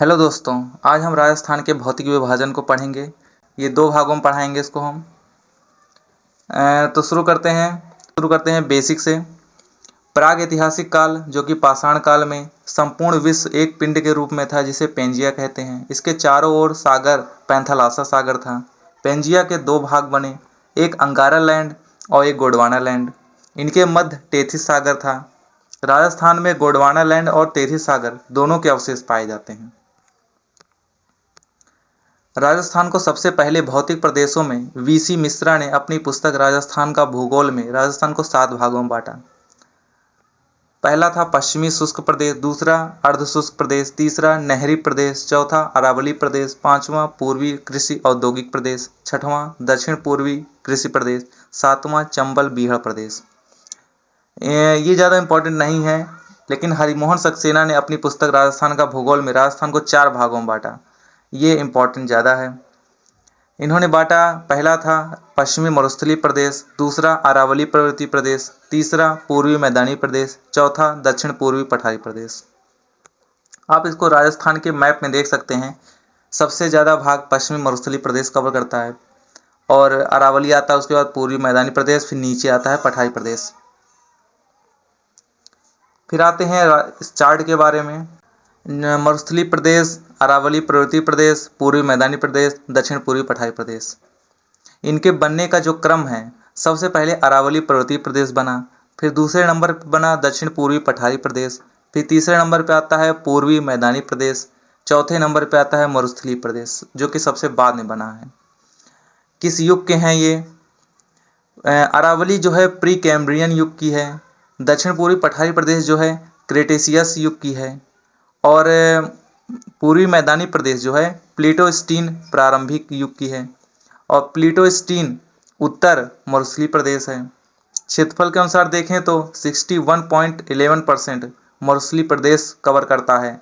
Hello दोस्तों, आज हम राजस्थान के भौतिक विभाजन को पढ़ेंगे। ये दो भागों में पढ़ाएंगे इसको हम। तो शुरू करते हैं बेसिक से। प्राग ऐतिहासिक काल जो कि पाषाण काल में संपूर्ण विश्व एक पिंड के रूप में था, जिसे पेंजिया कहते हैं। इसके चारों ओर सागर पैंथालासा सागर था। पेंजिया के दो भाग बने, एक अंगारा लैंड और एक गोंडवाना लैंड। इनके मध्य टेथिस सागर था। राजस्थान में गोंडवाना लैंड और टेथिस सागर दोनों के अवशेष पाए जाते हैं। राजस्थान को सबसे पहले भौतिक प्रदेशों में वीसी मिश्रा ने अपनी पुस्तक राजस्थान का भूगोल में राजस्थान को 7 भागों में बांटा। पहला था पश्चिमी शुष्क प्रदेश, दूसरा अर्ध शुष्क प्रदेश, तीसरा नहरी प्रदेश, चौथा अरावली प्रदेश, पांचवा पूर्वी कृषि औद्योगिक प्रदेश, छठवां दक्षिण पूर्वी कृषि प्रदेश, सातवां चंबल बीहड़ प्रदेश। ये ज़्यादा इंपॉर्टेंट नहीं है, लेकिन हरिमोहन सक्सेना ने अपनी पुस्तक राजस्थान का भूगोल में राजस्थान को 4 भागों में बांटा। ये इंपॉर्टेंट ज़्यादा है। इन्होंने बांटा, पहला था पश्चिमी मरुस्थलीय प्रदेश, दूसरा अरावली पर्वतीय प्रदेश, तीसरा पूर्वी मैदानी प्रदेश, चौथा दक्षिण पूर्वी पठारी प्रदेश। आप इसको राजस्थान के मैप में देख सकते हैं। सबसे ज़्यादा भाग पश्चिमी मरुस्थलीय प्रदेश कवर करता है और अरावली आता है, उसके बाद पूर्वी मैदानी प्रदेश, फिर नीचे आता है पठारी प्रदेश। फिर आते हैं इस चार्ट के बारे में। मरुस्थलीय प्रदेश, अरावली पर्वतीय प्रदेश, पूर्वी मैदानी प्रदेश, दक्षिण पूर्वी पठारी प्रदेश। इनके बनने का जो क्रम है, सबसे पहले अरावली पर्वतीय प्रदेश बना, फिर दूसरे नंबर पर बना दक्षिण पूर्वी पठारी प्रदेश, फिर तीसरे नंबर पर आता है पूर्वी मैदानी प्रदेश, चौथे नंबर पर आता है मरुस्थलीय प्रदेश, जो कि सबसे बाद में बना है। किस युग के हैं ये? अरावली जो है प्री कैम्ब्रियन युग की है, दक्षिण पूर्वी पठारी प्रदेश जो है क्रेटेशियस युग की है, और पूर्वी मैदानी प्रदेश जो है प्लेटोस्टीन प्रारंभिक युग की है, और प्लेटोस्टीन उत्तर मरुस्थलीय प्रदेश है। क्षेत्रफल के अनुसार देखें तो 61.11% मरुस्थलीय प्रदेश कवर करता है,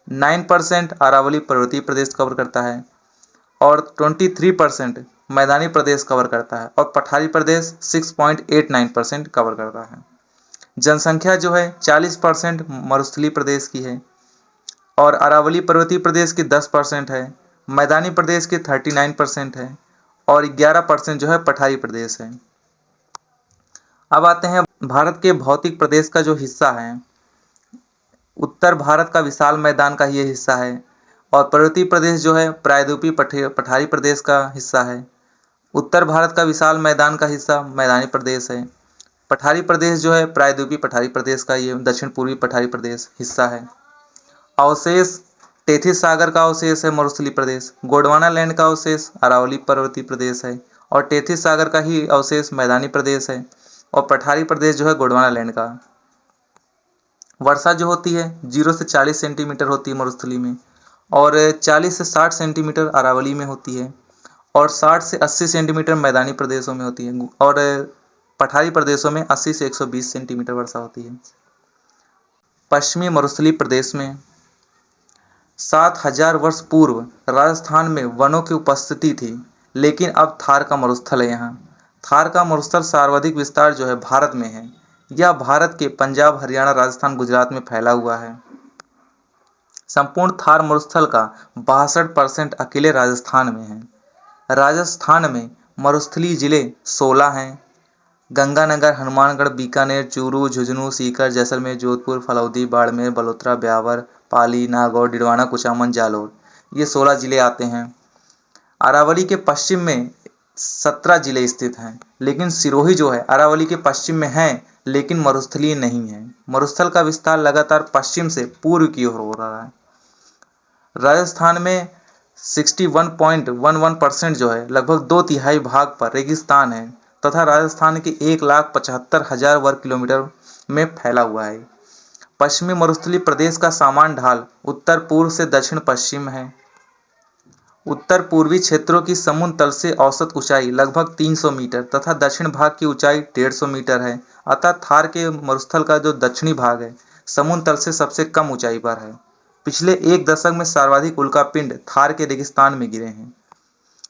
9% अरावली पर्वतीय प्रदेश कवर करता है, और 23% मैदानी प्रदेश कवर करता है, और पठारी प्रदेश 6.89% कवर करता है। जनसंख्या जो है 40% मरुस्थलीय प्रदेश की है, और अरावली पर्वतीय प्रदेश की 10% है, मैदानी प्रदेश की 39% है, और 11% जो है पठारी प्रदेश है। अब आते हैं भारत के भौतिक प्रदेश का जो हिस्सा है। उत्तर भारत का विशाल मैदान का ये हिस्सा है, और पर्वतीय प्रदेश जो है प्रायद्वीपीय पठारी प्रदेश का हिस्सा है। उत्तर भारत का विशाल मैदान का हिस्सा मैदानी प्रदेश है। पठारी प्रदेश जो है प्रायद्वीपीय पठारी प्रदेश का ये दक्षिण पूर्वी पठारी प्रदेश हिस्सा है। अवशेष टेथिस सागर का अवशेष है मरुस्थलीय प्रदेश, गोंडवाना लैंड का अवशेष अरावली पर्वतीय प्रदेश है, और टेथिस सागर का ही अवशेष मैदानी प्रदेश है, और पठारी प्रदेश जो है गोंडवाना लैंड का। वर्षा जो होती है 0 से 40 सेंटीमीटर होती है मरुस्थली में, और 40 से 60 सेंटीमीटर अरावली में होती है, और 60 से 80 सेंटीमीटर मैदानी प्रदेशों में होती है, और पठारी प्रदेशों में 80 से 120 सेंटीमीटर वर्षा होती है। पश्चिमी मरुस्थलीय प्रदेश में 7000 वर्ष पूर्व राजस्थान में वनों की उपस्थिति थी, लेकिन अब थार का मरुस्थल है। यहाँ थार का मरुस्थल सर्वाधिक विस्तार जो है भारत में है। यह भारत के पंजाब, हरियाणा, राजस्थान, गुजरात में फैला हुआ है। संपूर्ण थार मरुस्थल का 62% अकेले राजस्थान में है। राजस्थान में मरुस्थलीय जिले 16 हैं। गंगानगर, हनुमानगढ़, बीकानेर, चूरू, झुंझुनू, सीकर, जैसलमेर, जोधपुर, फलौदी, बाड़मेर, बलोत्रा, ब्यावर, पाली, नागौर, डिडवाना, कुचामन, जालोर, ये 16 जिले आते हैं। अरावली के पश्चिम में 17 जिले स्थित हैं, लेकिन सिरोही जो है अरावली के पश्चिम में है, लेकिन मरुस्थलीय नहीं है। मरुस्थल का विस्तार लगातार पश्चिम से पूर्व की ओर हो रहा है। राजस्थान में 61.11% जो है लगभग 2/3 भाग पर रेगिस्तान है, तथा राजस्थान के 1,75,000 वर्ग किलोमीटर में फैला हुआ है। पश्चिमी मरुस्थलीय प्रदेश का सामान्य ढाल उत्तर पूर्व से दक्षिण पश्चिम है। उत्तर पूर्वी क्षेत्रों की समुद्र तल से औसत ऊंचाई लगभग 300 मीटर तथा दक्षिण भाग की ऊंचाई 150 मीटर है। अतः थार के मरुस्थल का जो दक्षिणी भाग है समुद्र तल से सबसे कम ऊंचाई पर है। पिछले 1 दशक में सर्वाधिक उल्कापिंड थार के रेगिस्तान में गिरे हैं।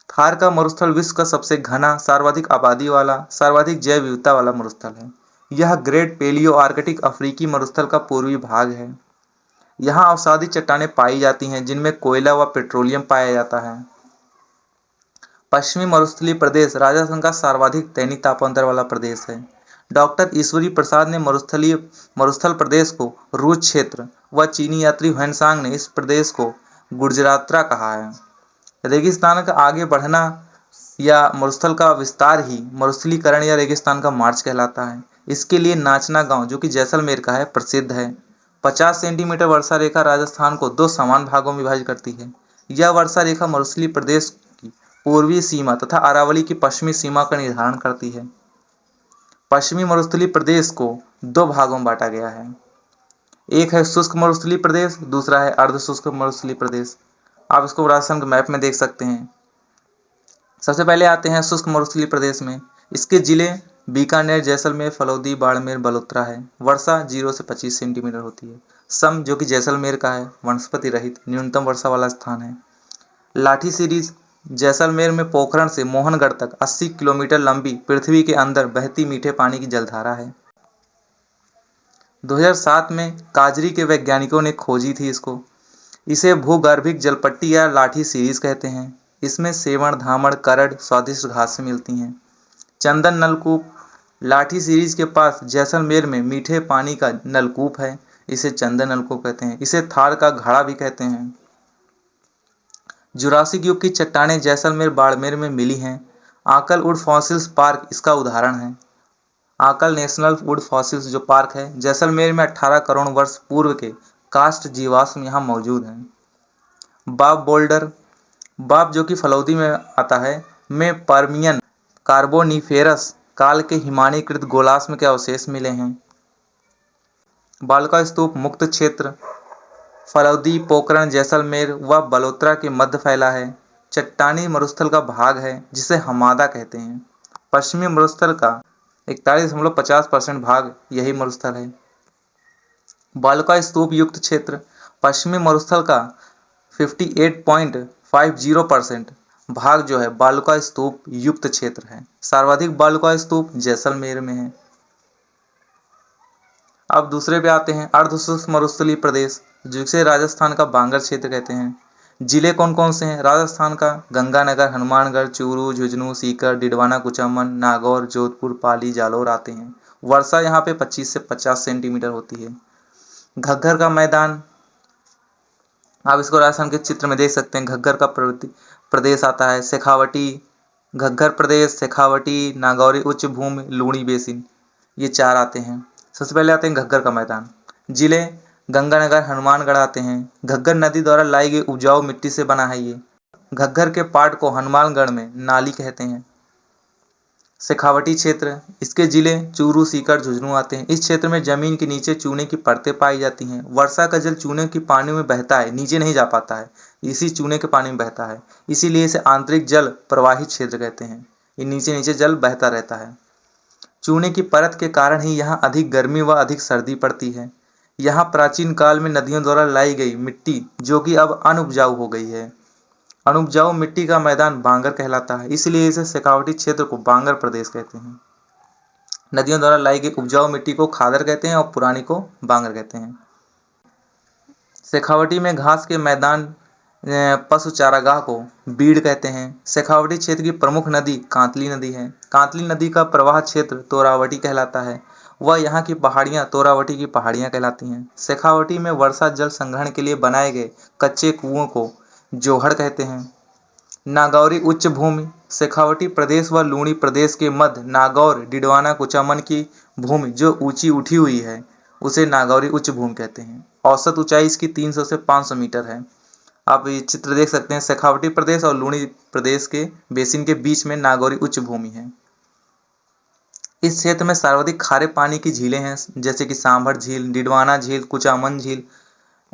थार का मरुस्थल विश्व का सबसे घना, सर्वाधिक आबादी वाला, सर्वाधिक जैव विविधता वाला मरुस्थल है। यह ग्रेट पेलियो आर्कटिक अफ्रीकी मरुस्थल का पूर्वी भाग है। यहाँ अवसादी चट्टानें पाई जाती हैं जिनमें कोयला व पेट्रोलियम पाया जाता है। पश्चिमी मरुस्थलीय प्रदेश राजस्थान का सर्वाधिक दैनिक तापांतर वाला प्रदेश है। डॉक्टर ईश्वरी प्रसाद ने मरुस्थल प्रदेश को रूस क्षेत्र व चीनी यात्री ह्वेनसांग ने इस प्रदेश को गुजरातरा कहा है। रेगिस्तान का आगे बढ़ना या मरुस्थल का विस्तार ही मरुस्थलीकरण या रेगिस्तान का मार्च कहलाता है। इसके लिए नाचना गांव जो कि जैसलमेर का है प्रसिद्ध है। 50 सेंटीमीटर वर्षा रेखा राजस्थान को 2 समान भागों में विभाजित करती है। यह वर्षा रेखा मरुस्थलीय प्रदेश की पूर्वी सीमा तथा अरावली की पश्चिमी सीमा का निर्धारण करती है। पश्चिमी मरुस्थलीय प्रदेश को 2 भागों में बांटा गया है। एक है शुष्क मरुस्थलीय प्रदेश, दूसरा है अर्ध शुष्क मरुस्थलीय प्रदेश। आप इसको राजस्थान के मैप में देख सकते हैं। सबसे पहले आते हैं शुष्क मरुस्थलीय प्रदेश में। इसके जिले बीकानेर, जैसलमेर, फलौदी, बाड़मेर, बलोत्रा है। वर्षा 0 से 25 सेंटीमीटर होती है। सम जो कि जैसलमेर का है वनस्पति रहित न्यूनतम वर्षा वाला स्थान है। लाठी सीरीज जैसलमेर में पोखरण से मोहनगढ़ तक 80 किलोमीटर लंबी पृथ्वी के अंदर बहती मीठे पानी की जलधारा है। 2007 में काजरी के वैज्ञानिकों ने खोजी थी इसको। इसे भूगर्भिक जलपट्टी या लाठी सीरीज कहते हैं। इसमें सेवण, धामड़, करड़ स्वादिष्ट घासें मिलती हैं। चंदन नलकूप लाठी सीरीज के पास जैसलमेर में मीठे पानी का नलकूप है। इसे चंदन नलकूप कहते हैं। इसे थार का घड़ा भी कहते हैं। जुरासिक युग की चट्टानें जैसलमेर, बाड़मेर में मिली हैं। आकल वुड फॉसिल्स पार्क इसका उदाहरण है। आकल नेशनल वुड फॉसिल्स जो पार्क है जैसलमेर में 18 करोड़ वर्ष पूर्व के कास्ट जीवाश्म यहाँ मौजूद हैं। बाब बोल्डर बाब जो कि फलौदी में आता है में पर्मियन कार्बोनिफेरस काल के हिमानीकृत गोलाश्म के अवशेष मिले हैं। बालका स्तूप मुक्त क्षेत्र फलौदी, पोखरण, जैसलमेर व बलोत्रा के मध्य फैला है। चट्टानी मरुस्थल का भाग है जिसे हमादा कहते हैं। पश्चिमी मरुस्थल का 41.50% भाग यही मरुस्थल है। बालका स्तूप युक्त क्षेत्र पश्चिमी मरुस्थल का 58.50% भाग जो है बालुका स्तूप युक्त क्षेत्र है। सर्वाधिक बालुका स्तूप जैसलमेर में है। अब दूसरे पे आते हैं अर्धशुष्क मरुस्थलीय प्रदेश जिसे राजस्थान का बांगर क्षेत्र कहते हैं। जिले कौन कौन से हैं राजस्थान का? गंगानगर, हनुमानगढ़, चूरू, झुंझुनू, सीकर, डिडवाना, कुचामन, नागौर, जोधपुर, पाली, जालौर आते हैं। वर्षा यहाँ पे 25 से 50 सेंटीमीटर होती है। घग्गर का मैदान आप इसको राजस्थान के चित्र में देख सकते हैं। घग्गर का प्रदेश आता है। शेखावटी घग्गर प्रदेश, शेखावटी, नागौरी उच्च भूमि, लूणी बेसिन, ये 4 आते हैं। सबसे पहले आते हैं घग्गर का मैदान। जिले गंगानगर, हनुमानगढ़ आते हैं। घग्गर नदी द्वारा लाई गई उपजाऊ मिट्टी से बना है ये। घग्गर के पाट को हनुमानगढ़ में नाली कहते हैं। शेखावटी क्षेत्र इसके जिले चूरू, सीकर, झुंझुनू आते हैं। इस क्षेत्र में जमीन के नीचे चूने की परतें पाई जाती हैं। वर्षा का जल चूने की पानी में बहता है, नीचे नहीं जा पाता है, इसी चूने के पानी में बहता है। इसीलिए इसे आंतरिक जल प्रवाही क्षेत्र कहते हैं। ये नीचे नीचे जल बहता रहता है। चूने की परत के कारण ही यहाँ अधिक गर्मी व अधिक सर्दी पड़ती है। यहाँ प्राचीन काल में नदियों द्वारा लाई गई मिट्टी जो कि अब अनउपजाऊ हो गई है। अनउपजाऊ मिट्टी का मैदान बांगर कहलाता है। इसलिए इसे शेखावटी क्षेत्र को बांगर प्रदेश कहते हैं। नदियों द्वारा लाई गई उपजाऊ मिट्टी को खादर कहते हैं और पुरानी को बांगर कहते हैं। शेखावटी में घास के मैदान पशु चारागाह को बीड़ कहते हैं। शेखावटी क्षेत्र की प्रमुख नदी कांतली नदी है। कांतली नदी का प्रवाह क्षेत्र तोरावटी कहलाता है। वह यहाँ की पहाड़ियाँ तोरावटी की पहाड़ियाँ कहलाती हैं। शेखावटी में वर्षा जल संग्रहण के लिए बनाए गए कच्चे कुओं को जोहड़ कहते हैं। नागौरी उच्च भूमि शेखावटी प्रदेश व लूणी प्रदेश के मध्य नागौर, डिडवाना, कुचामन की भूमि जो ऊंची उठी हुई है उसे नागौरी उच्च भूमि कहते हैं। औसत ऊंचाई इसकी 300 से 500 मीटर है। आप ये चित्र देख सकते हैं। शेखावटी प्रदेश और लूणी प्रदेश के बेसिन के बीच में नागौरी उच्च भूमि है। इस क्षेत्र में सर्वाधिक खारे पानी की झीलें हैं जैसे कि सांभर झील, डिडवाना झील, कुचामन झील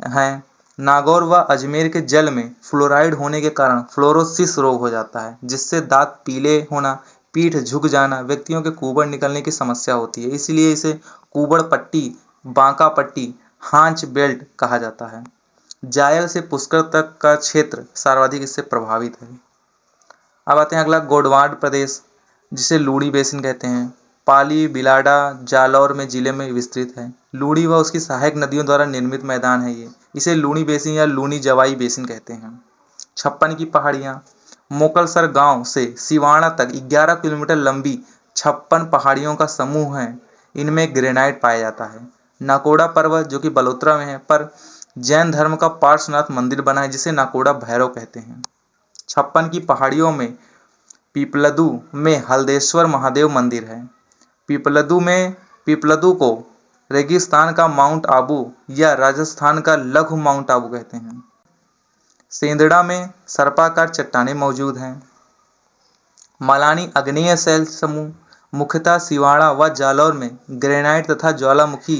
हैं। नागौर व अजमेर के जल में फ्लोराइड होने के कारण फ्लोरोसिस रोग हो जाता है जिससे दांत पीले होना, पीठ झुक जाना, व्यक्तियों के कुबड़ निकलने की समस्या होती है। इसलिए इसे कुबड़ पट्टी, बांका पट्टी, हांच बेल्ट कहा जाता है। जायल से पुष्कर तक का क्षेत्र सर्वाधिक इससे प्रभावित है। अब आते हैं अगला गोडवाड प्रदेश जिसे लूणी बेसिन कहते हैं। पाली, बिलाडा, जालौर में जिले में विस्तृत है। लूणी व उसकी सहायक नदियों द्वारा निर्मित मैदान है ये। इसे लूणी बेसिन या लूणी जवाई बेसिन कहते हैं। 56 की पहाड़ियाँ। मोकलसर गांव से सिवाना तक 11 किलोमीटर लंबी 56 पहाड़ियों का समूह है। इनमें ग्रेनाइट पाया जाता है। नाकोड़ा पर्वत जो कि बलोत्रा में है पर जैन धर्म का पार्श्वनाथ मंदिर बना है जिसे नाकोड़ा भैरव कहते हैं। 56 की पहाड़ियों में पीपलदू में हल्देश्वर महादेव मंदिर है। पीपलदू को रेगिस्तान का माउंट आबू या राजस्थान का लघु माउंट आबू कहते हैं। सेंदड़ा में सर्पाकार चट्टानें मौजूद हैं। मलानी आग्नेय शैल समूह मुख्यतः सिवाड़ा व जालौर में ग्रेनाइट तथा ज्वालामुखी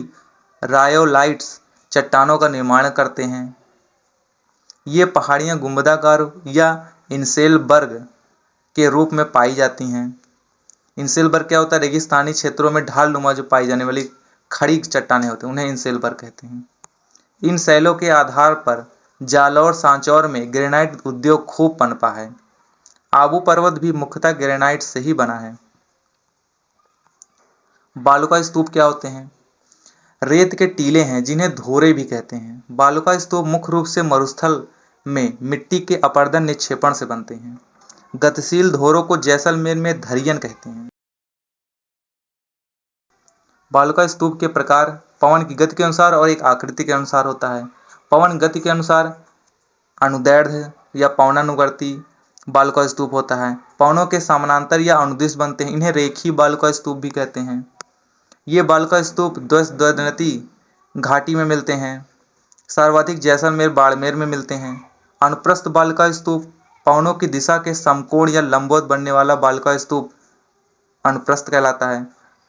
रायोलाइट्स चट्टानों का निर्माण करते हैं। ये पहाड़ियाँ गुंबदाकार या इंसेलबर्ग के रूप में पाई जाती हैं। इंसेलबर्ग क्या होता है? रेगिस्तानी क्षेत्रों में ढाल नुमा जो पाई जाने वाली खड़ी चट्टानें होती हैं उन्हें इंसेलबर्ग कहते हैं। इन शैलों के आधार पर जालौर सांचौर में ग्रेनाइट उद्योग खूब पनपा है। आबू पर्वत भी मुख्यतः ग्रेनाइट से ही बना है। बालुका स्तूप क्या होते हैं? रेत के टीले हैं जिन्हें धोरे भी कहते हैं। बालुका स्तूप मुख्य रूप से मरुस्थल में मिट्टी के अपर्दन निक्षेपण से बनते हैं। गतिशील धोरों को जैसलमेर में धरियन कहते हैं। बालुका स्तूप के प्रकार पवन की गति के अनुसार और एक आकृति के अनुसार होता है। पवन गति के अनुसार अनुदैर्ध्य या पवनानुवर्ती बालुका स्तूप होता है। पवनों के समानांतर या अनुदिश बनते हैं। इन्हें रेखी बालुका स्तूप भी कहते हैं। ये बालुका स्तूप द्वैतनदी घाटी में मिलते हैं। सर्वाधिक जैसलमेर बाड़मेर में मिलते हैं। अनुप्रस्थ बालुका स्तूप पवनों की दिशा के समकोण या लंबवत बनने वाला बालुका स्तूप अनुप्रस्थ कहलाता है।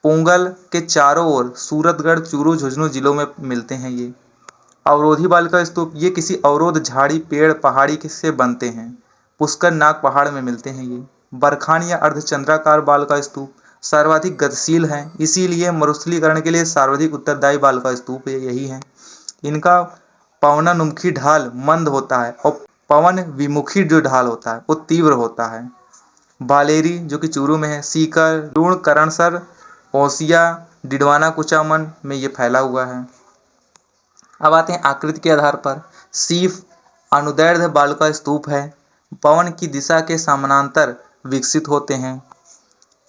पोंगल के चारों ओर सूरतगढ़, चूरू, झुंझुनू जिलों में मिलते हैं ये। अवरोधी बालुका स्तूप ये किसी अवरोध झाड़ी पेड़ पहाड़ी से बनते हैं। पुष्कर नाग पहाड़ में मिलते हैं ये। बरखान या अर्धचंद्राकार बालुका स्तूप सर्वाधिक गतिशील हैं, इसीलिए मरुस्थलीकरण के लिए सर्वाधिक उत्तरदायी बालुका स्तूप यही है। इनका पवनानुमुखी ढाल मंद होता है और पवन विमुखी जो ढाल होता है वो तीव्र होता है। बालेरी जो कि चूरू में है, सीकर, लूण, करणसर, ओसिया, डिडवाना, कुचामन में ये फैला हुआ है। अब आते हैं आकृति के आधार पर। शीफ अनुदैर्ध्य बालुका स्तूप है। पवन की दिशा के समानांतर विकसित होते हैं।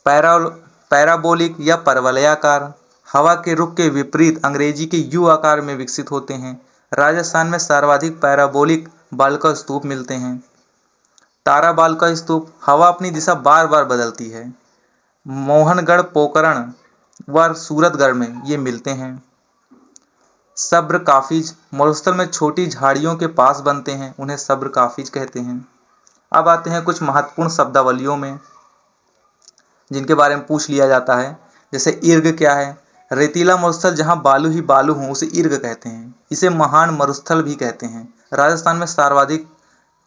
पैराबोलिक या परवलयाकार हवा के रुख के विपरीत अंग्रेजी के यू आकार में विकसित होते हैं। राजस्थान में सर्वाधिक पैराबोलिक बालुका स्तूप मिलते हैं। तारा बालुका स्तूप हवा अपनी दिशा बार बार बदलती है। मोहनगढ़, पोकरण व सूरतगढ़ में ये मिलते हैं। सब्र काफिज मरुस्थल में छोटी झाड़ियों के पास बनते हैं, उन्हें सब्र काफिज कहते हैं। अब आते हैं कुछ महत्वपूर्ण शब्दावलियों में जिनके बारे में पूछ लिया जाता है। जैसे इर्ग क्या है? रेतीला मरुस्थल जहां बालू ही बालू हो उसे इर्ग कहते हैं। इसे महान मरुस्थल भी कहते हैं। राजस्थान में सर्वाधिक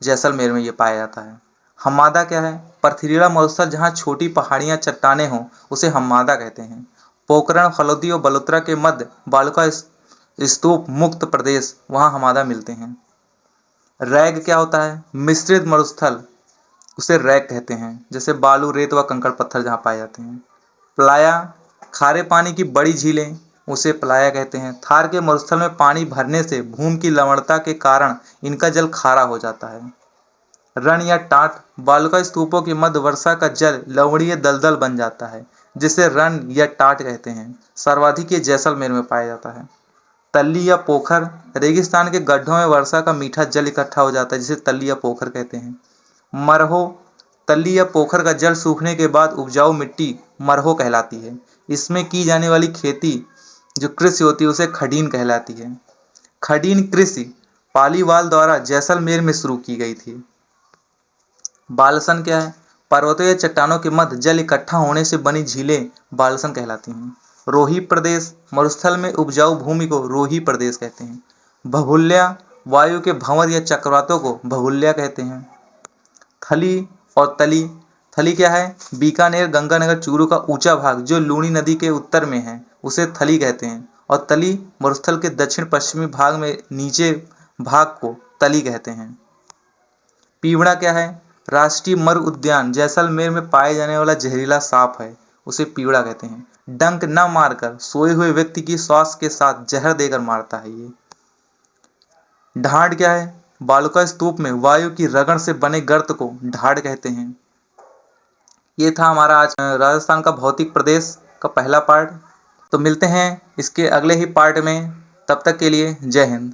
जैसलमेर में ये पाया जाता है। हम्मादा क्या है? पथरीला मरुस्थल जहां छोटी पहाड़ियां चट्टानें हों उसे हम्मादा कहते हैं। पोखरण, फलोदी और बलोत्रा के मध्य बालुका स्तूप मुक्त प्रदेश वहां हम्मादा मिलते हैं। रैग क्या होता है? मिश्रित मरुस्थल उसे रैग कहते हैं। जैसे बालू, रेत व कंकड़ पत्थर जहाँ पाए जाते हैं। प्लाया खारे पानी की बड़ी झीलें उसे प्लाया कहते हैं। थार के मरुस्थल में पानी भरने से भूमि की लवणता के कारण इनका जल खारा हो जाता है। रण या टाट बालुका स्तूपों के मध्य वर्षा का जल लवणीय दलदल बन जाता है जिसे रण या टाट कहते हैं। सर्वाधिक ये जैसलमेर में पाया जाता है। तल्ली या पोखर रेगिस्तान के गड्ढों में वर्षा का मीठा जल इकट्ठा हो जाता है जिसे तल्ली या पोखर कहते हैं। मरहो तल्ली या पोखर का जल सूखने के बाद उपजाऊ मिट्टी मरहो कहलाती है। इसमें की जाने वाली खेती जो कृषि होती है उसे खडीन कहलाती है। खडीन कृषि पालीवाल द्वारा जैसलमेर में शुरू की गई थी। बालसन क्या है? पर्वतों या चट्टानों के मध्य जल इकट्ठा होने से बनी झीलें बालसन कहलाती हैं। रोही प्रदेश मरुस्थल में उपजाऊ भूमि को रोही प्रदेश कहते हैं। भभुल्या वायु के भंवर या चक्रवातों को भभुल्या कहते हैं। थली और तली थली क्या है? बीकानेर, गंगानगर, चूरू का ऊंचा भाग जो लूणी नदी के उत्तर में है उसे थली कहते हैं और तली मरुस्थल के दक्षिण पश्चिमी भाग में नीचे भाग को तली कहते हैं। पीवड़ा क्या है? राष्ट्रीय मृग उद्यान जैसलमेर में पाए जाने वाला जहरीला सांप है, उसे पीवड़ा कहते हैं। डंक न मारकर सोए हुए व्यक्ति की श्वास के साथ जहर देकर मारता है ये। ढाड़ क्या है? बालुका स्तूप में वायु की रगड़ से बने गर्त को ढाड़ कहते हैं। ये था हमारा आज राजस्थान का भौतिक प्रदेश का पहला पार्ट। तो मिलते हैं इसके अगले ही पार्ट में, तब तक के लिए जय हिंद।